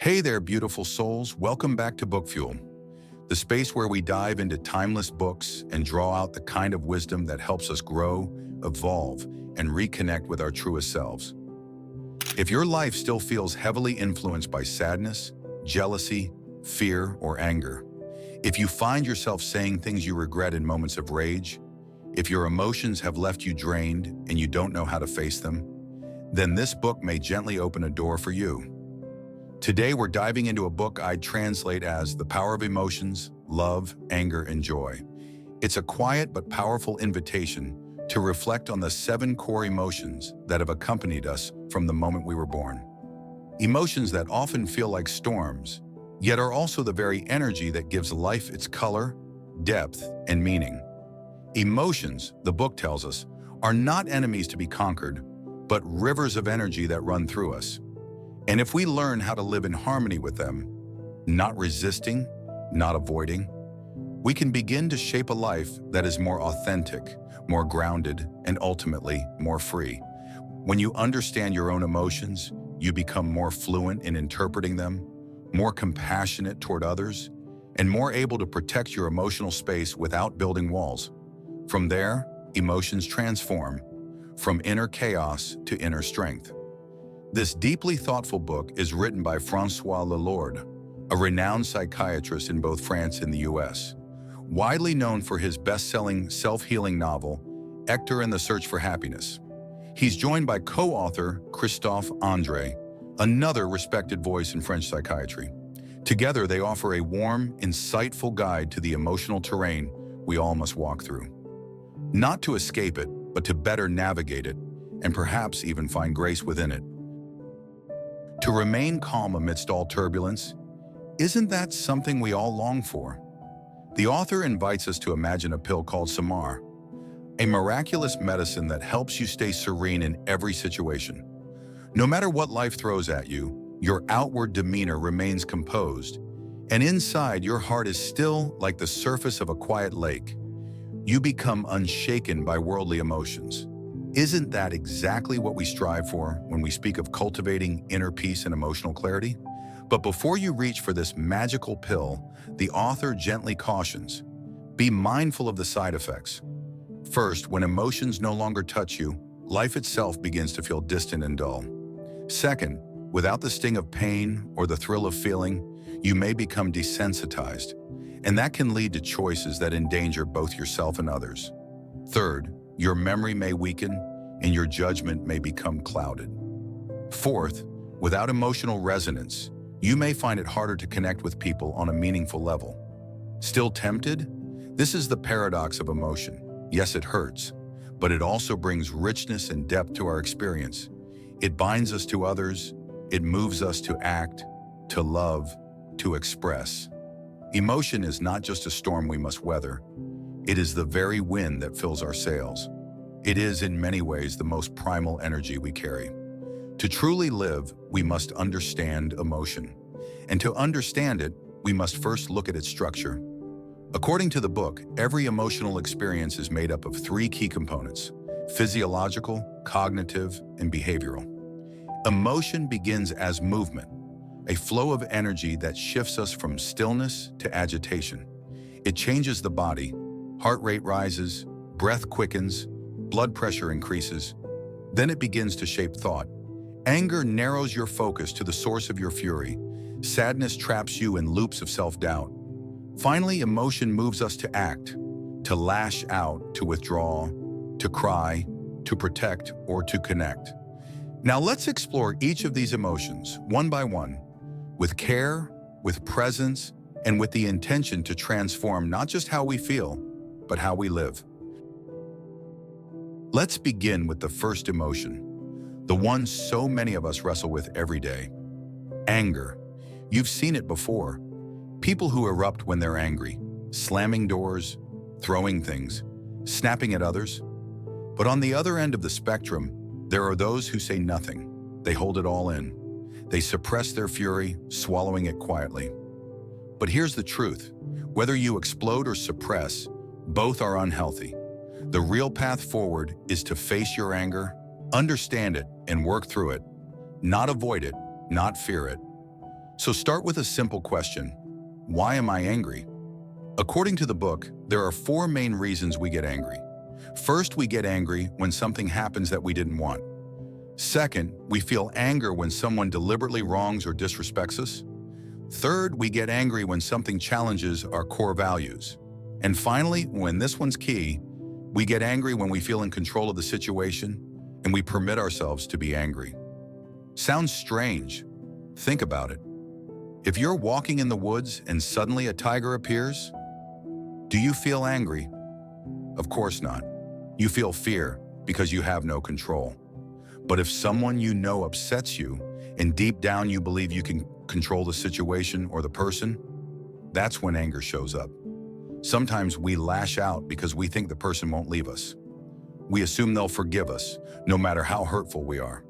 Hey there, beautiful souls. Welcome back to Bookfuel, the space where we dive into timeless books and draw out the kind of wisdom that helps us grow, evolve, and reconnect with our truest selves. If your life still feels heavily influenced by sadness, jealousy, fear, or anger, if you find yourself saying things you regret in moments of rage, if your emotions have left you drained and you don't know how to face them, then this book may gently open a door for you. Today, we're diving into a book I'd translate as The Power of Emotions, Love, Anger, and Joy. It's a quiet but powerful invitation to reflect on the 7 core emotions that have accompanied us from the moment we were born. Emotions that often feel like storms, yet are also the very energy that gives life its color, depth, and meaning. Emotions, the book tells us, are not enemies to be conquered, but rivers of energy that run through us. And if we learn how to live in harmony with them, not resisting, not avoiding, we can begin to shape a life that is more authentic, more grounded, and ultimately more free. When you understand your own emotions, you become more fluent in interpreting them, more compassionate toward others, and more able to protect your emotional space without building walls. From there, emotions transform, from inner chaos to inner strength. This deeply thoughtful book is written by François Lelord, a renowned psychiatrist in both France and the US. Widely known for his best-selling self-healing novel, Hector and the Search for Happiness. He's joined by co-author Christophe André, another respected voice in French psychiatry. Together, they offer a warm, insightful guide to the emotional terrain we all must walk through. Not to escape it, but to better navigate it, and perhaps even find grace within it. To remain calm amidst all turbulence, isn't that something we all long for? The author invites us to imagine a pill called Samar, a miraculous medicine that helps you stay serene in every situation. No matter what life throws at you, your outward demeanor remains composed, and inside your heart is still like the surface of a quiet lake. You become unshaken by worldly emotions. Isn't that exactly what we strive for when we speak of cultivating inner peace and emotional clarity? But before you reach for this magical pill, the author gently cautions, be mindful of the side effects. First, when emotions no longer touch you, life itself begins to feel distant and dull. Second, without the sting of pain or the thrill of feeling, you may become desensitized, and that can lead to choices that endanger both yourself and others. Third, your memory may weaken and your judgment may become clouded. Fourth, without emotional resonance, you may find it harder to connect with people on a meaningful level. Still tempted? This is the paradox of emotion. Yes, it hurts, but it also brings richness and depth to our experience. It binds us to others, it moves us to act, to love, to express. Emotion is not just a storm we must weather. It is the very wind that fills our sails. It is, in many ways, the most primal energy we carry. To truly live, we must understand emotion. And to understand it, we must first look at its structure. According to the book, every emotional experience is made up of 3 key components: physiological, cognitive, and behavioral. Emotion begins as movement, a flow of energy that shifts us from stillness to agitation. It changes the body. Heart rate rises, breath quickens, blood pressure increases. Then it begins to shape thought. Anger narrows your focus to the source of your fury. Sadness traps you in loops of self-doubt. Finally, emotion moves us to act, to lash out, to withdraw, to cry, to protect, or to connect. Now let's explore each of these emotions, one by one, with care, with presence, and with the intention to transform not just how we feel, but how we live. Let's begin with the first emotion, the one so many of us wrestle with every day: anger. You've seen it before. People who erupt when they're angry, slamming doors, throwing things, snapping at others. But on the other end of the spectrum, there are those who say nothing. They hold it all in. They suppress their fury, swallowing it quietly. But here's the truth. Whether you explode or suppress, both are unhealthy. The real path forward is to face your anger, understand it, and work through it. Not avoid it, not fear it. So start with a simple question. Why am I angry? According to the book, there are 4 main reasons we get angry. First, we get angry when something happens that we didn't want. Second, we feel anger when someone deliberately wrongs or disrespects us. Third, we get angry when something challenges our core values. And finally, when this one's key, we get angry when we feel in control of the situation and we permit ourselves to be angry. Sounds strange. Think about it. If you're walking in the woods and suddenly a tiger appears, do you feel angry? Of course not. You feel fear because you have no control. But if someone you know upsets you and deep down you believe you can control the situation or the person, that's when anger shows up. Sometimes we lash out because we think the person won't leave us. We assume they'll forgive us, no matter how hurtful we are.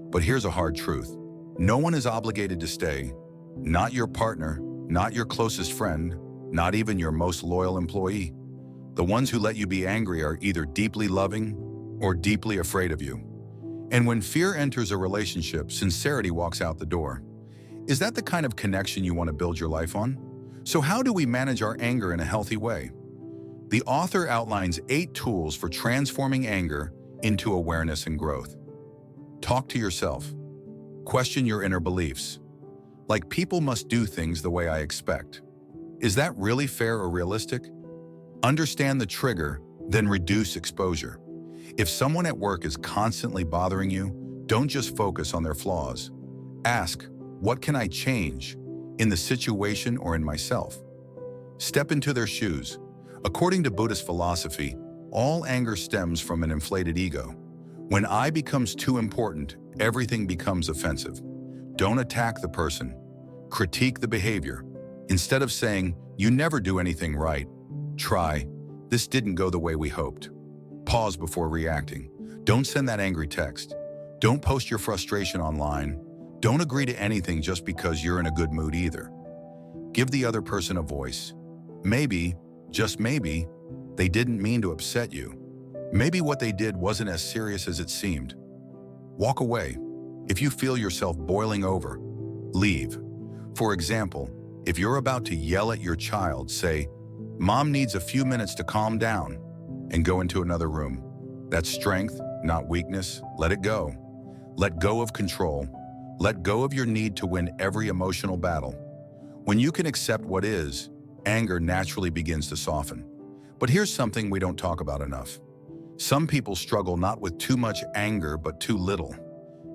But here's a hard truth. No one is obligated to stay. Not your partner, not your closest friend, not even your most loyal employee. The ones who let you be angry are either deeply loving or deeply afraid of you. And when fear enters a relationship, sincerity walks out the door. Is that the kind of connection you want to build your life on? So how do we manage our anger in a healthy way? The author outlines 8 tools for transforming anger into awareness and growth. Talk to yourself. Question your inner beliefs. Like, people must do things the way I expect. Is that really fair or realistic? Understand the trigger, then reduce exposure. If someone at work is constantly bothering you, don't just focus on their flaws. Ask, what can I change in the situation or in myself? Step into their shoes. According to Buddhist philosophy, all anger stems from an inflated ego. When I becomes too important, everything becomes offensive. Don't attack the person. Critique the behavior. Instead of saying, you never do anything right, try, this didn't go the way we hoped. Pause before reacting. Don't send that angry text. Don't post your frustration online. Don't agree to anything just because you're in a good mood either. Give the other person a voice. Maybe, just maybe, they didn't mean to upset you. Maybe what they did wasn't as serious as it seemed. Walk away. If you feel yourself boiling over, leave. For example, if you're about to yell at your child, say, "Mom needs a few minutes to calm down," and go into another room. That's strength, not weakness. Let it go. Let go of control. Let go of your need to win every emotional battle. When you can accept what is, anger naturally begins to soften. But here's something we don't talk about enough. Some people struggle not with too much anger, but too little.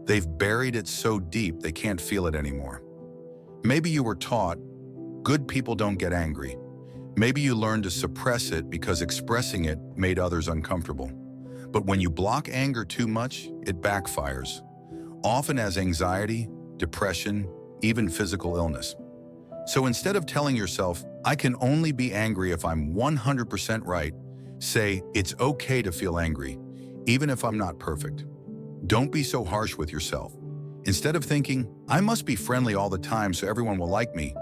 They've buried it so deep they can't feel it anymore. Maybe you were taught, good people don't get angry. Maybe you learned to suppress it because expressing it made others uncomfortable. But when you block anger too much, it backfires, often as anxiety, depression, even physical illness. So instead of telling yourself, I can only be angry if I'm 100% right, say, it's okay to feel angry, even if I'm not perfect. Don't be so harsh with yourself. Instead of thinking, I must be friendly all the time so everyone will like me,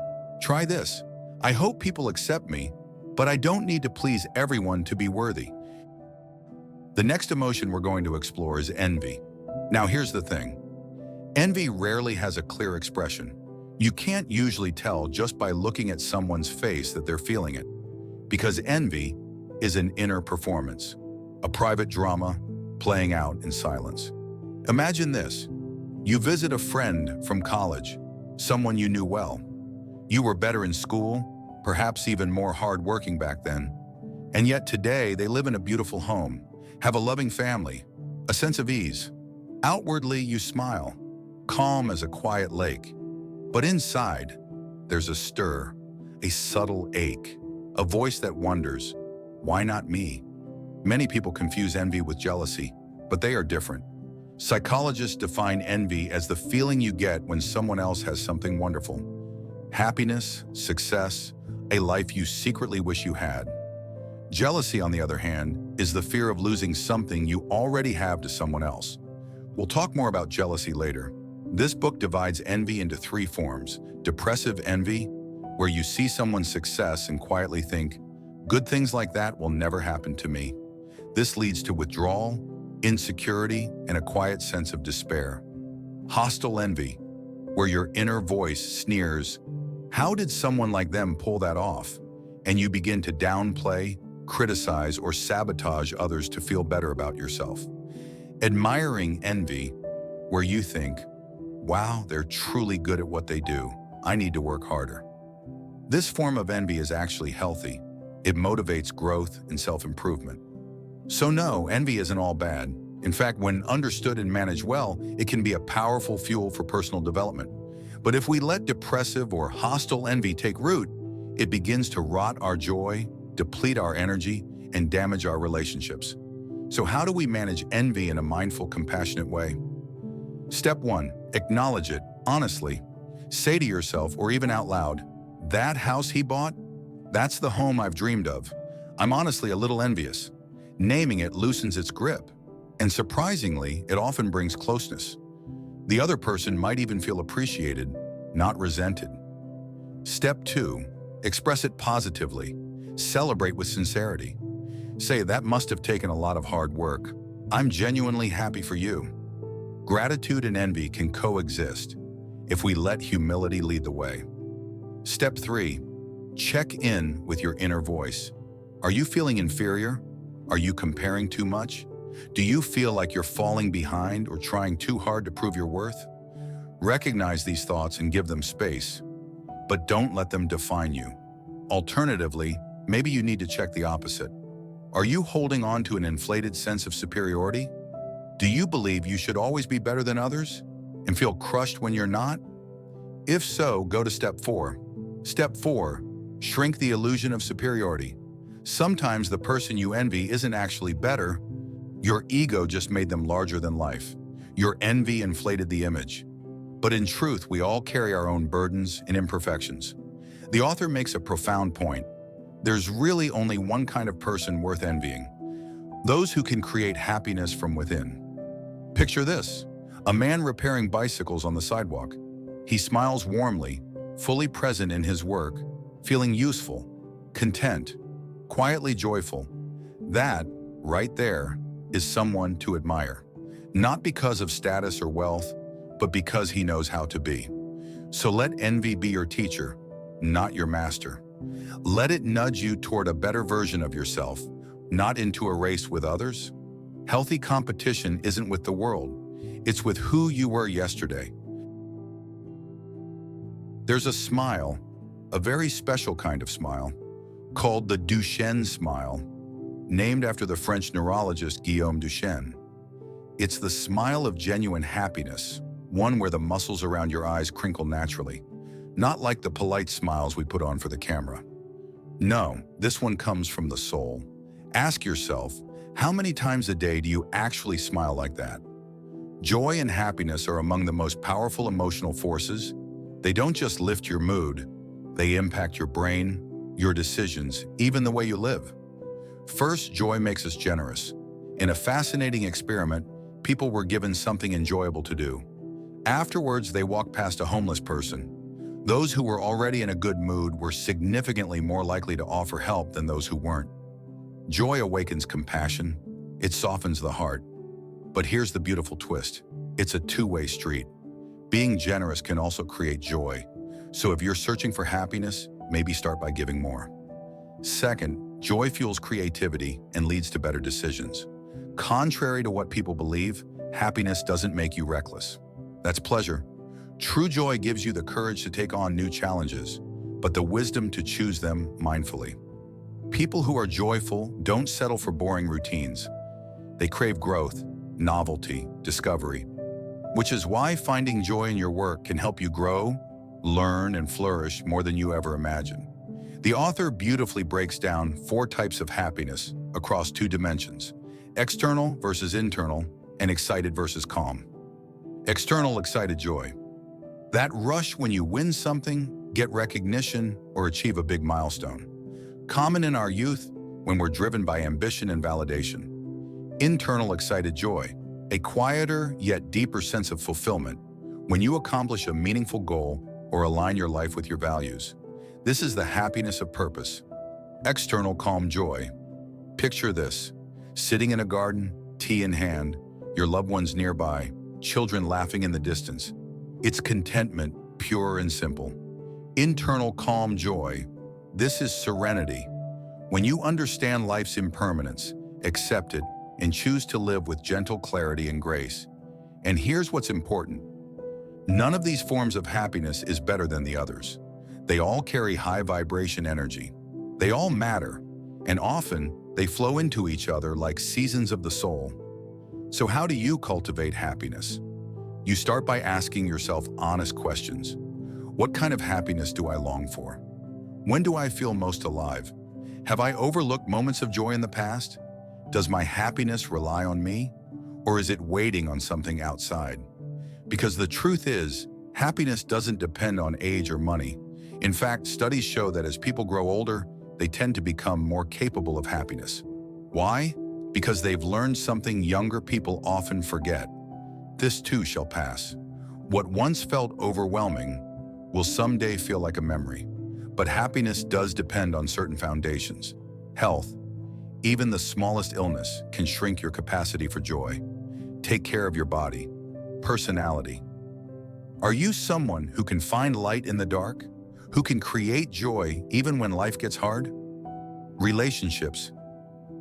try this. I hope people accept me, but I don't need to please everyone to be worthy. The next emotion we're going to explore is envy. Now here's the thing. Envy rarely has a clear expression. You can't usually tell just by looking at someone's face that they're feeling it. Because envy is an inner performance, a private drama playing out in silence. Imagine this. You visit a friend from college, someone you knew well. You were better in school, perhaps even more hardworking back then. And yet today they live in a beautiful home, have a loving family, a sense of ease. Outwardly you smile, calm as a quiet lake. But inside, there's a stir, a subtle ache, a voice that wonders, why not me? Many people confuse envy with jealousy, but they are different. Psychologists define envy as the feeling you get when someone else has something wonderful. Happiness, success, a life you secretly wish you had. Jealousy, on the other hand, is the fear of losing something you already have to someone else. We'll talk more about jealousy later. This book divides envy into 3 forms. Depressive envy, where you see someone's success and quietly think, good things like that will never happen to me. This leads to withdrawal, insecurity, and a quiet sense of despair. Hostile envy, where your inner voice sneers, "How did someone like them pull that off?" And you begin to downplay, criticize, or sabotage others to feel better about yourself. Admiring envy, where you think, "Wow, they're truly good at what they do. I need to work harder." This form of envy is actually healthy. It motivates growth and self-improvement. So no, envy isn't all bad. In fact, when understood and managed well, it can be a powerful fuel for personal development. But if we let depressive or hostile envy take root, it begins to rot our joy, deplete our energy, and damage our relationships. So how do we manage envy in a mindful, compassionate way? Step 1, acknowledge it, honestly. Say to yourself, or even out loud, "That house he bought? That's the home I've dreamed of. I'm honestly a little envious." Naming it loosens its grip. And surprisingly, it often brings closeness. The other person might even feel appreciated, not resented. Step 2, express it positively. Celebrate with sincerity. Say, "That must have taken a lot of hard work. I'm genuinely happy for you." Gratitude and envy can coexist if we let humility lead the way. Step 3, check in with your inner voice. Are you feeling inferior? Are you comparing too much? Do you feel like you're falling behind or trying too hard to prove your worth? Recognize these thoughts and give them space, but don't let them define you. Alternatively, maybe you need to check the opposite. Are you holding on to an inflated sense of superiority? Do you believe you should always be better than others and feel crushed when you're not? If so, go to step 4. Step 4, shrink the illusion of superiority. Sometimes the person you envy isn't actually better. Your ego just made them larger than life. Your envy inflated the image. But in truth, we all carry our own burdens and imperfections. The author makes a profound point. There's really only one kind of person worth envying: those who can create happiness from within. Picture this: a man repairing bicycles on the sidewalk. He smiles warmly, fully present in his work, feeling useful, content, quietly joyful. That, right there, is someone to admire. Not because of status or wealth, but because he knows how to be. So let envy be your teacher, not your master. Let it nudge you toward a better version of yourself, not into a race with others. Healthy competition isn't with the world, it's with who you were yesterday. There's a smile, a very special kind of smile, called the Duchenne smile, named after the French neurologist Guillaume Duchenne. It's the smile of genuine happiness, one where the muscles around your eyes crinkle naturally, not like the polite smiles we put on for the camera. No, this one comes from the soul. Ask yourself, how many times a day do you actually smile like that? Joy and happiness are among the most powerful emotional forces. They don't just lift your mood, they impact your brain, your decisions, even the way you live. First, joy makes us generous. In a fascinating experiment, people were given something enjoyable to do. Afterwards, they walked past a homeless person. Those who were already in a good mood were significantly more likely to offer help than those who weren't. Joy awakens compassion. It softens the heart. But here's the beautiful twist. It's a two-way street. Being generous can also create joy. So if you're searching for happiness, maybe start by giving more. Second, joy fuels creativity and leads to better decisions. Contrary to what people believe, happiness doesn't make you reckless. That's pleasure. True joy gives you the courage to take on new challenges, but the wisdom to choose them mindfully. People who are joyful don't settle for boring routines. They crave growth, novelty, discovery, which is why finding joy in your work can help you grow, learn, and flourish more than you ever imagined. The author beautifully breaks down 4 types of happiness across 2 dimensions: external versus internal, and excited versus calm. External excited joy. That rush when you win something, get recognition, or achieve a big milestone. Common in our youth when we're driven by ambition and validation. Internal excited joy. A quieter yet deeper sense of fulfillment when you accomplish a meaningful goal or align your life with your values. This is the happiness of purpose. External calm joy. Picture this: sitting in a garden, tea in hand, your loved ones nearby, children laughing in the distance. It's contentment, pure and simple. Internal calm joy. This is serenity. When you understand life's impermanence, accept it, and choose to live with gentle clarity and grace. And here's what's important. None of these forms of happiness is better than the others. They all carry high vibration energy. They all matter, and often they flow into each other like seasons of the soul. So how do you cultivate happiness? You start by asking yourself honest questions. What kind of happiness do I long for? When do I feel most alive? Have I overlooked moments of joy in the past? Does my happiness rely on me? Or is it waiting on something outside? Because the truth is, happiness doesn't depend on age or money. In fact, studies show that as people grow older, they tend to become more capable of happiness. Why? Because they've learned something younger people often forget. This too shall pass. What once felt overwhelming will someday feel like a memory. But happiness does depend on certain foundations. Health. Even the smallest illness can shrink your capacity for joy. Take care of your body. Personality. Are you someone who can find light in the dark? Who can create joy even when life gets hard? Relationships.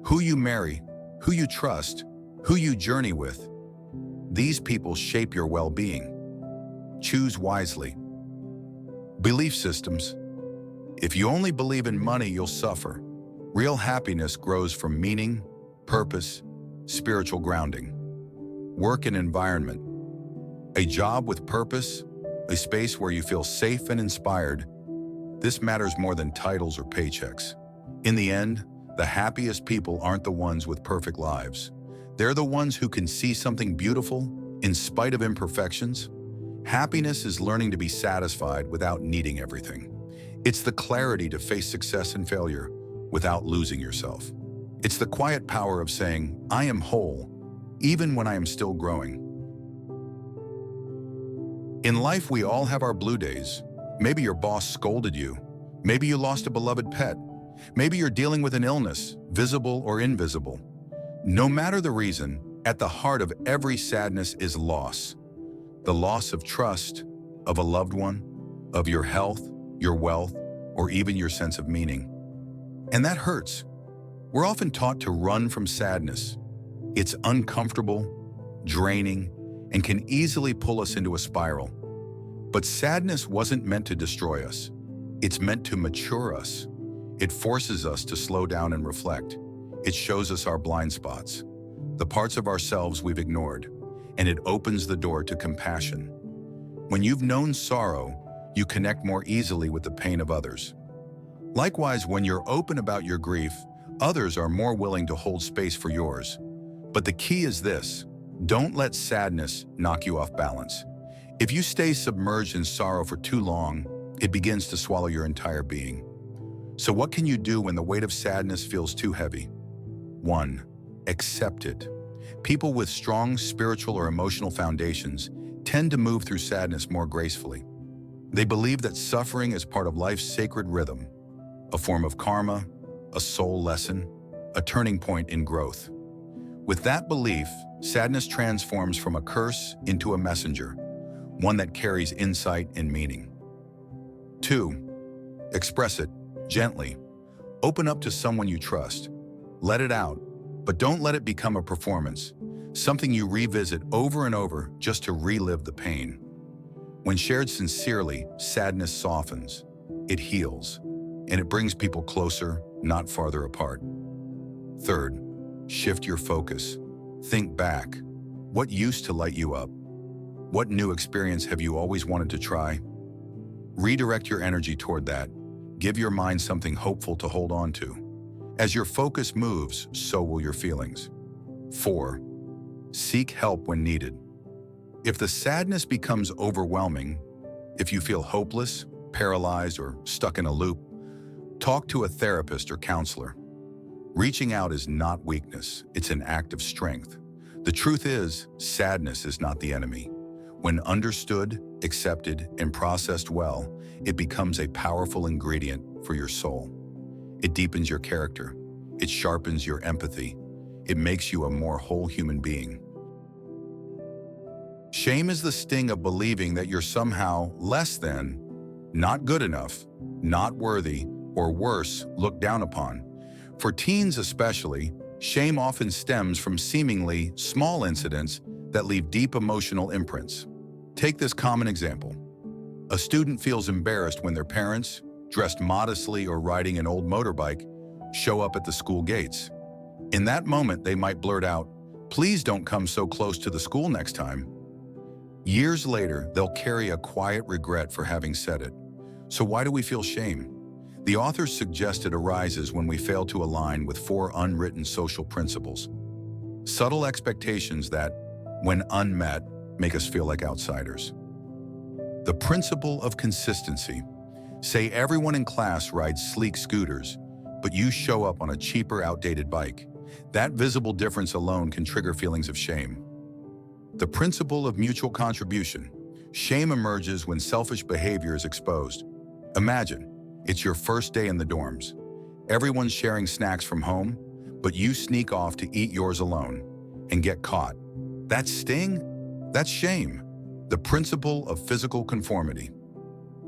Who you marry, who you trust, who you journey with. These people shape your well-being. Choose wisely. Belief systems. If you only believe in money, you'll suffer. Real happiness grows from meaning, purpose, spiritual grounding. Work and environment. A job with purpose, a space where you feel safe and inspired. This matters more than titles or paychecks. In the end, the happiest people aren't the ones with perfect lives. They're the ones who can see something beautiful in spite of imperfections. Happiness is learning to be satisfied without needing everything. It's the clarity to face success and failure without losing yourself. It's the quiet power of saying, I am whole, even when I am still growing. In life, we all have our blue days. Maybe your boss scolded you. Maybe you lost a beloved pet. Maybe you're dealing with an illness, visible or invisible. No matter the reason, at the heart of every sadness is loss. The loss of trust, of a loved one, of your health, your wealth, or even your sense of meaning. And that hurts. We're often taught to run from sadness. It's uncomfortable, draining, and can easily pull us into a spiral. But sadness wasn't meant to destroy us. It's meant to mature us. It forces us to slow down and reflect. It shows us our blind spots, the parts of ourselves we've ignored, and it opens the door to compassion. When you've known sorrow, you connect more easily with the pain of others. Likewise, when you're open about your grief, others are more willing to hold space for yours. But the key is this: don't let sadness knock you off balance. If you stay submerged in sorrow for too long, it begins to swallow your entire being. So what can you do when the weight of sadness feels too heavy? 1. Accept it. People with strong spiritual or emotional foundations tend to move through sadness more gracefully. They believe that suffering is part of life's sacred rhythm, a form of karma, a soul lesson, a turning point in growth. With that belief, sadness transforms from a curse into a messenger, one that carries insight and meaning. 2. Express it gently. Open up to someone you trust. Let it out, but don't let it become a performance, something you revisit over and over just to relive the pain. When shared sincerely, sadness softens, it heals, and it brings people closer, not farther apart. 3. Shift your focus. Think back. What used to light you up? What new experience have you always wanted to try? Redirect your energy toward that. Give your mind something hopeful to hold on to. As your focus moves, so will your feelings. 4. Seek help when needed. If the sadness becomes overwhelming, if you feel hopeless, paralyzed, or stuck in a loop, talk to a therapist or counselor. Reaching out is not weakness, it's an act of strength. The truth is, sadness is not the enemy. When understood, accepted, and processed well, it becomes a powerful ingredient for your soul. It deepens your character. It sharpens your empathy. It makes you a more whole human being. Shame is the sting of believing that you're somehow less than, not good enough, not worthy, or worse, looked down upon. For teens especially, shame often stems from seemingly small incidents that leave deep emotional imprints. Take this common example. A student feels embarrassed when their parents, dressed modestly or riding an old motorbike, show up at the school gates. In that moment, they might blurt out, "Please don't come so close to the school next time." Years later, they'll carry a quiet regret for having said it. So why do we feel shame? The authors suggest it arises when we fail to align with 4 unwritten social principles. Subtle expectations that, when unmet, make us feel like outsiders. The principle of consistency. Say everyone in class rides sleek scooters, but you show up on a cheaper, outdated bike. That visible difference alone can trigger feelings of shame. The principle of mutual contribution. Shame emerges when selfish behavior is exposed. Imagine, it's your first day in the dorms. Everyone's sharing snacks from home, but you sneak off to eat yours alone and get caught. That sting? That's shame. The principle of physical conformity.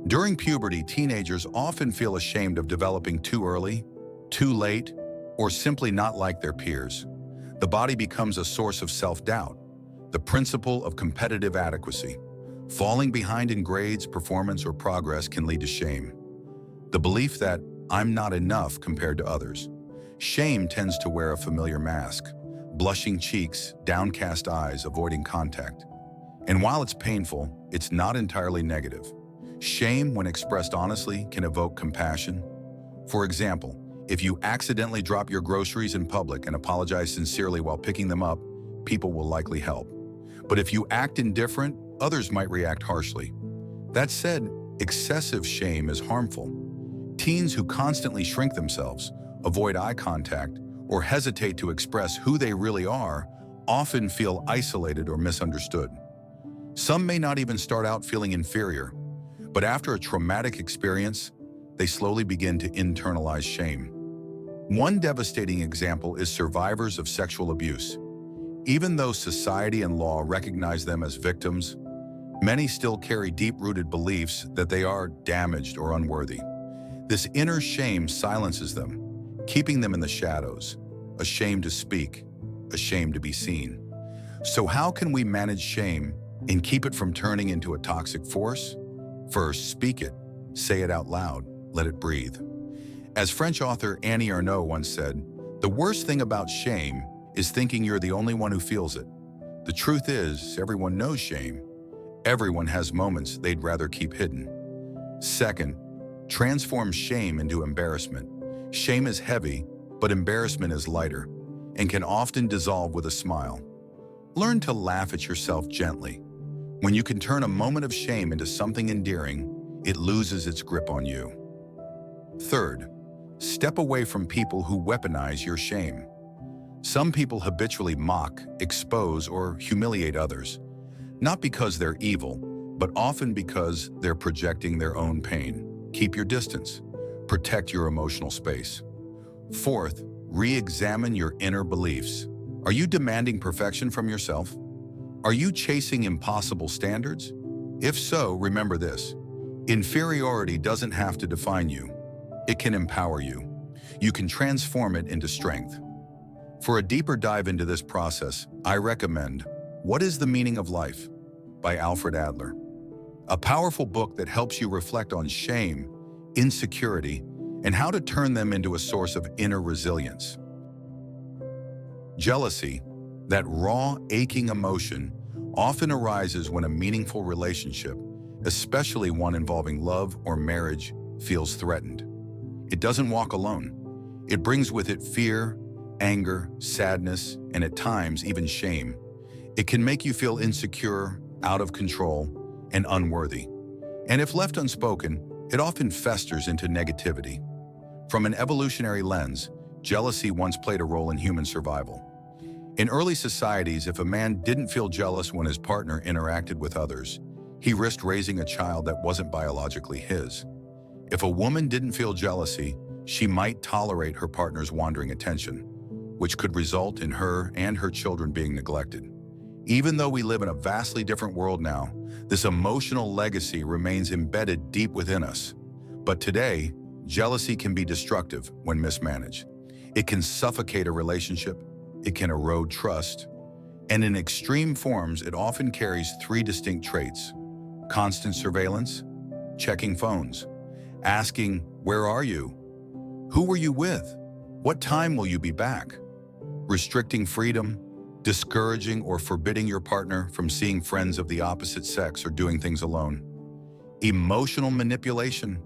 During puberty, teenagers often feel ashamed of developing too early, too late, or simply not like their peers. The body becomes a source of self-doubt. The principle of competitive adequacy. Falling behind in grades, performance, or progress can lead to shame. The belief that I'm not enough compared to others. Shame tends to wear a familiar mask. Blushing cheeks, downcast eyes, avoiding contact. And while it's painful, it's not entirely negative. Shame, when expressed honestly, can evoke compassion. For example, if you accidentally drop your groceries in public and apologize sincerely while picking them up, people will likely help. But if you act indifferent, others might react harshly. That said, excessive shame is harmful. Teens who constantly shrink themselves, avoid eye contact, or hesitate to express who they really are often feel isolated or misunderstood. Some may not even start out feeling inferior, but after a traumatic experience, they slowly begin to internalize shame. One devastating example is survivors of sexual abuse. Even though society and law recognize them as victims, many still carry deep-rooted beliefs that they are damaged or unworthy. This inner shame silences them, keeping them in the shadows, ashamed to speak, ashamed to be seen. So how can we manage shame and keep it from turning into a toxic force? First, speak it. Say it out loud. Let it breathe. As French author Annie Ernaux once said, "The worst thing about shame is thinking you're the only one who feels it. The truth is, everyone knows shame. Everyone has moments they'd rather keep hidden." Second, transform shame into embarrassment. Shame is heavy, but embarrassment is lighter and can often dissolve with a smile. Learn to laugh at yourself gently. When you can turn a moment of shame into something endearing, it loses its grip on you. Third, step away from people who weaponize your shame. Some people habitually mock, expose, or humiliate others, not because they're evil, but often because they're projecting their own pain. Keep your distance. Protect your emotional space. Fourth, re-examine your inner beliefs. Are you demanding perfection from yourself? Are you chasing impossible standards? If so, remember this. Inferiority doesn't have to define you. It can empower you. You can transform it into strength. For a deeper dive into this process, I recommend What is the Meaning of Life? By Alfred Adler. A powerful book that helps you reflect on shame, insecurity, and how to turn them into a source of inner resilience. Jealousy, that raw, aching emotion, often arises when a meaningful relationship, especially one involving love or marriage, feels threatened. It doesn't walk alone. It brings with it fear, anger, sadness, and at times even shame. It can make you feel insecure, out of control, and unworthy. And if left unspoken, it often festers into negativity. From an evolutionary lens, jealousy once played a role in human survival. In early societies, if a man didn't feel jealous when his partner interacted with others, he risked raising a child that wasn't biologically his. If a woman didn't feel jealousy, she might tolerate her partner's wandering attention, which could result in her and her children being neglected. Even though we live in a vastly different world now, this emotional legacy remains embedded deep within us. But today, jealousy can be destructive when mismanaged. It can suffocate a relationship, it can erode trust, and in extreme forms, it often carries three distinct traits: constant surveillance, checking phones, asking, "Where are you? Who were you with? What time will you be back?" Restricting freedom, discouraging or forbidding your partner from seeing friends of the opposite sex or doing things alone. Emotional manipulation,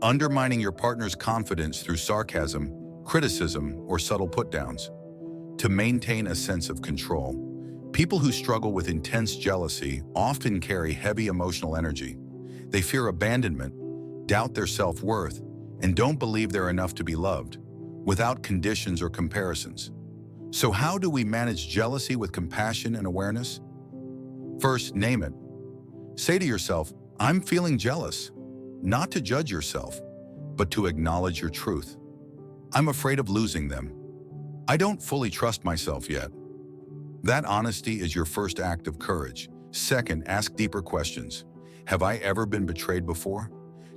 undermining your partner's confidence through sarcasm, criticism, or subtle put-downs. To maintain a sense of control, people who struggle with intense jealousy often carry heavy emotional energy. They fear abandonment, doubt their self-worth, and don't believe they're enough to be loved, without conditions or comparisons. So how do we manage jealousy with compassion and awareness? First, name it. Say to yourself, "I'm feeling jealous," not to judge yourself, but to acknowledge your truth. "I'm afraid of losing them. I don't fully trust myself yet." That honesty is your first act of courage. Second, ask deeper questions. Have I ever been betrayed before?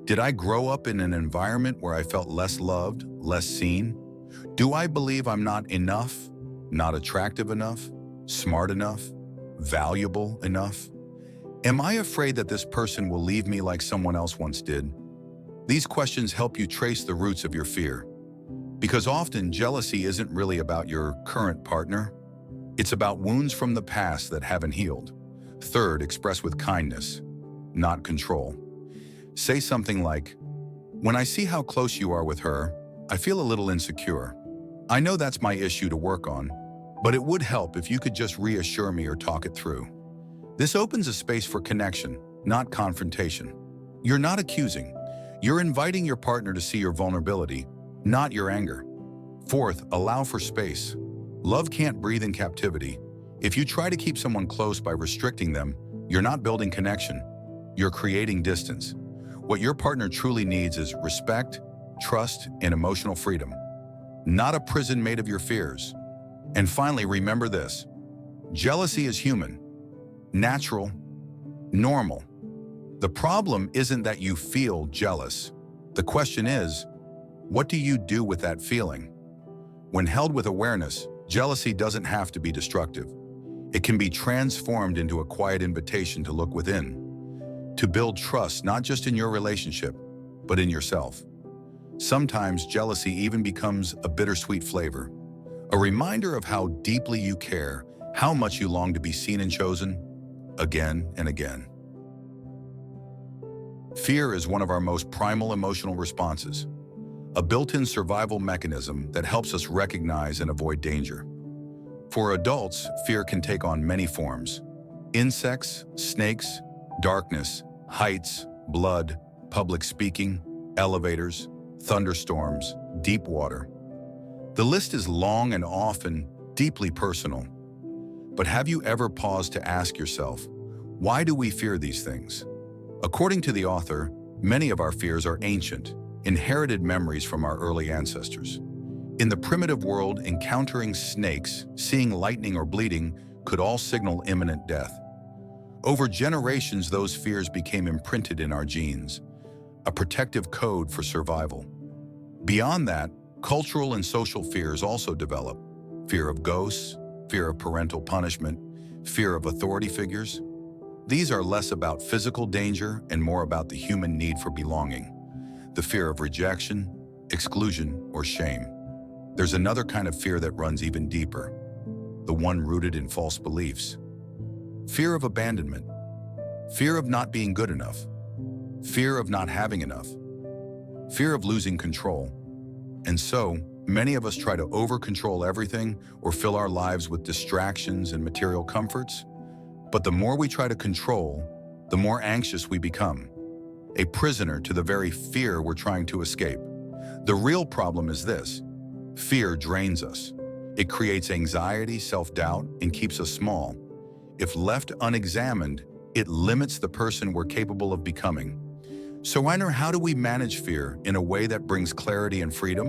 Did I grow up in an environment where I felt less loved, less seen? Do I believe I'm not enough, not attractive enough, smart enough, valuable enough? Am I afraid that this person will leave me like someone else once did? These questions help you trace the roots of your fear. Because often, jealousy isn't really about your current partner. It's about wounds from the past that haven't healed. Third, express with kindness, not control. Say something like, "When I see how close you are with her, I feel a little insecure. I know that's my issue to work on, but it would help if you could just reassure me or talk it through." This opens a space for connection, not confrontation. You're not accusing. You're inviting your partner to see your vulnerability, not your anger. Fourth, allow for space. Love can't breathe in captivity. If you try to keep someone close by restricting them, you're not building connection. You're creating distance. What your partner truly needs is respect, trust, and emotional freedom, not a prison made of your fears. And finally, remember this: jealousy is human, natural, normal. The problem isn't that you feel jealous. The question is, what do you do with that feeling? When held with awareness, jealousy doesn't have to be destructive. It can be transformed into a quiet invitation to look within, to build trust not just in your relationship, but in yourself. Sometimes jealousy even becomes a bittersweet flavor, a reminder of how deeply you care, how much you long to be seen and chosen, again and again. Fear is one of our most primal emotional responses, a built-in survival mechanism that helps us recognize and avoid danger. For adults, fear can take on many forms: insects, snakes, darkness, heights, blood, public speaking, elevators, thunderstorms, deep water. The list is long and often deeply personal. But have you ever paused to ask yourself, why do we fear these things? According to the author, many of our fears are ancient, inherited memories from our early ancestors. In the primitive world, encountering snakes, seeing lightning or bleeding could all signal imminent death. Over generations, those fears became imprinted in our genes, a protective code for survival. Beyond that, cultural and social fears also develop: fear of ghosts, fear of parental punishment, fear of authority figures. These are less about physical danger and more about the human need for belonging, the fear of rejection, exclusion, or shame. There's another kind of fear that runs even deeper, the one rooted in false beliefs. Fear of abandonment, fear of not being good enough, fear of not having enough, fear of losing control. And so, many of us try to over-control everything or fill our lives with distractions and material comforts. But the more we try to control, the more anxious we become, a prisoner to the very fear we're trying to escape. The real problem is this: fear drains us. It creates anxiety, self-doubt, and keeps us small. If left unexamined, it limits the person we're capable of becoming. So, Reiner, how do we manage fear in a way that brings clarity and freedom?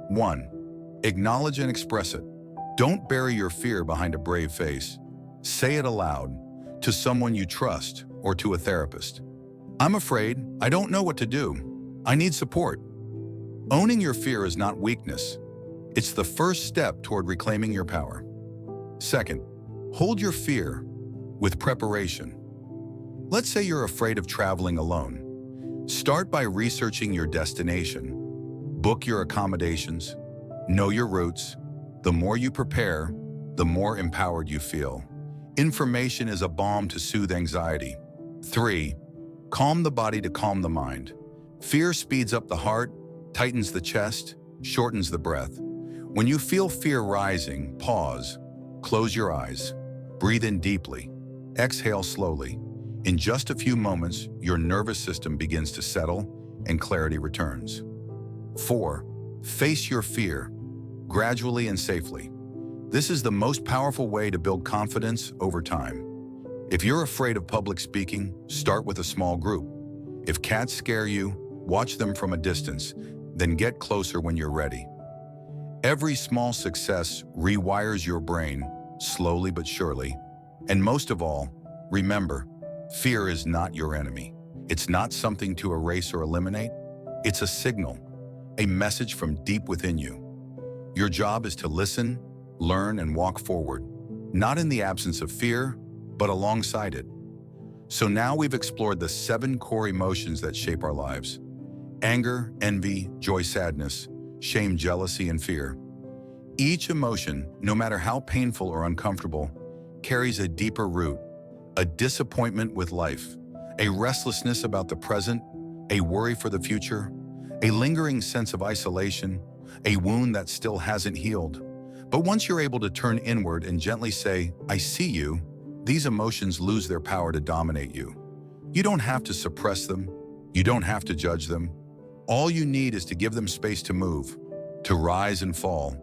1. Acknowledge and express it. Don't bury your fear behind a brave face. Say it aloud, to someone you trust or to a therapist. I'm afraid. I don't know what to do. I need support. Owning your fear is not weakness. It's the first step toward reclaiming your power. Second, hold your fear with preparation. Let's say you're afraid of traveling alone. Start by researching your destination. Book your accommodations. Know your routes. The more you prepare, the more empowered you feel. Information is a balm to soothe anxiety. 3. Calm the body to calm the mind. Fear speeds up the heart, tightens the chest, shortens the breath. When you feel fear rising, pause. Close your eyes. Breathe in deeply. Exhale slowly. In just a few moments, your nervous system begins to settle and clarity returns. 4. Face your fear, gradually and safely. This is the most powerful way to build confidence over time. If you're afraid of public speaking, start with a small group. If cats scare you, watch them from a distance, then get closer when you're ready. Every small success rewires your brain, slowly but surely. And most of all, remember, fear is not your enemy. It's not something to erase or eliminate. It's a signal, a message from deep within you. Your job is to listen, learn, and walk forward, not in the absence of fear, but alongside it. So now we've explored the 7 core emotions that shape our lives: anger, envy, joy, sadness, shame, jealousy, and fear. Each emotion, no matter how painful or uncomfortable, carries a deeper root, a disappointment with life, a restlessness about the present, a worry for the future, a lingering sense of isolation, a wound that still hasn't healed. But once you're able to turn inward and gently say, "I see you," these emotions lose their power to dominate you. You don't have to suppress them. You don't have to judge them. All you need is to give them space to move, to rise and fall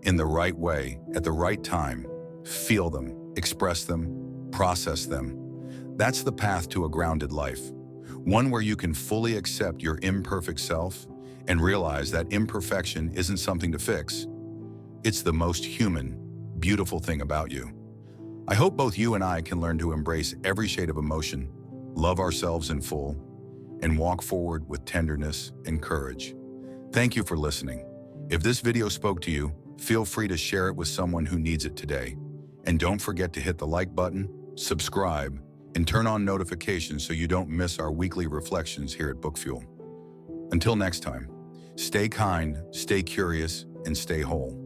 in the right way, at the right time. Feel them, express them, process them. That's the path to a grounded life, one where you can fully accept your imperfect self and realize that imperfection isn't something to fix. It's the most human, beautiful thing about you. I hope both you and I can learn to embrace every shade of emotion, love ourselves in full, and walk forward with tenderness and courage. Thank you for listening. If this video spoke to you, feel free to share it with someone who needs it today. And don't forget to hit the like button, subscribe, and turn on notifications so you don't miss our weekly reflections here at Bookfuel. Until next time, stay kind, stay curious, and stay whole.